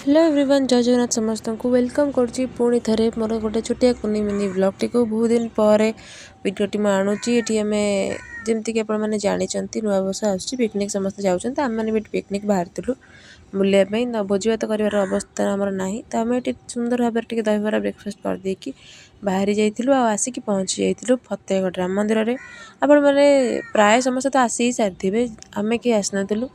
Hello everyone जय जगन्नाथ समस्त को वेलकम करुँची पुणी थे मोर गोटे छोटिया कुनी मिनी ब्लॉग टी को बहुत दिन पर वीडियोटी मुझे आणुची ये आम जमीक आपने जानते नुआ वर्ष आसूँ पिकनिक समस्त जाऊँ आम मैंने भी पिकनिक बाहर बुलायापी भोजी भात कर अवस्था आमर ना तो आम ये सुंदर भाव में दहीबरा ब्रेकफास्ट करदेकि बाहरी जाइलु आसिक पहुँची जाइलु फतेहगढ़ राम मंदिर में आपण मैंने प्राय समस्त तो आसी ही सारी आम किए आसलु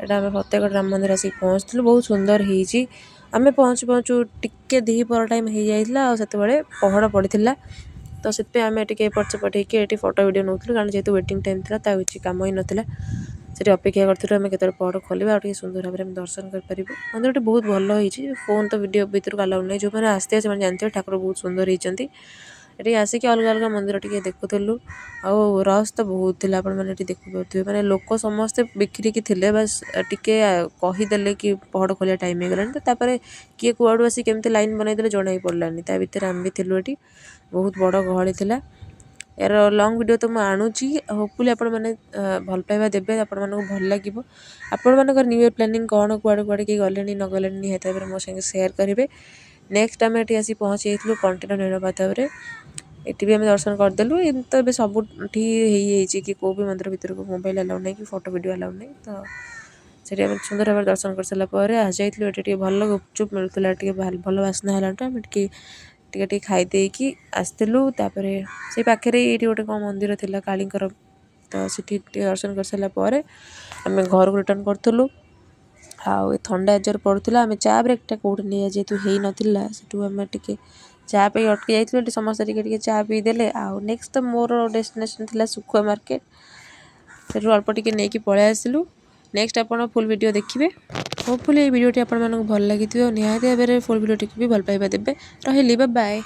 एटा आम फतेहगढ़ राम मंदिर आसिक पहुँचलु बहुत सुंदर होती आम पहुँचु पहुँचु टिके दीपर टाइम हो जाता से पहड़ पड़ा तो से आम एपट सेपट होती फोटो वीडियो नौलु कारण जेहतु वेटिंग टाइम था किसी कम ही नाला से अपेक्षा करूँ आम के पहड़ खोल सुंदर भाव में दर्शन करूँ मंदिर बहुत भल होती फोन तो वीडियो भर अलाउ नहीं जो मैंने आसते हैं जानते हैं ठाकुर बहुत सुंदर होती ये आसिक अलग अलग मंदिर टी देखुलु रस तो बहुत थी आपने देखुपे मैंने लोक समस्ते बिखरिकी थे बस टिके कहीदेले कि पहड़ खोलिया टाइम हो गलापर किए कुआड़ू आसी केमती लाइन बनईदे जना ही पड़लानी भितर आम भी थिलु ये बहुत बड़ गहली थी यार लंग वीडियो तो मुझे आणुची होपफुली आपण मैंने भल पाइबा देवे आपण भल लगे आपण मान न्यू इयर प्लानिंग कौन कुआड़े कुआड़े कहीं गले न गले निहत मो सागे सेयार करेंगे नेक्स्ट आम ये आसी पहुँची जाइलु कंटिन्यू नीलमाधव ये भी आम दर्शन करदेलु तो ये सबुठी कि कौ भी मंदिर भितर को मोबाइल अलाउ नहीं कि फोटो वीडियो अलाउ नहीं तो से सुंदर भाव दर्शन कर सारापर आज जाइलु ये भल गुपचुप मिलूला भल बास्ना है आम टे खाईदे कि आसलु से पाखे ये गोटे कौन मंदिर थी कालीकर तो सी दर्शन कर सारापर आम घर को रिटर्न करूँ आउ थंडा जोर पड़ूला आम चा ब्रेकटा कौटे नहीं जेहतु हो नाला से आम टे चा पे अटकी जाइए समस्त टे चा पीदेले आउ नेक्स्ट तो मोर डेस्टिनेशन थी सुखुआ मार्केट से अल्प टे नहीं पलि आसलु नेक्स्ट आप फुल वीडियो देखिए होपफुली ये वीडियोटी आपको भल लगी निहाती भाव में फुल वीडियो भी भल पाइबा देवे रही बाय बाय।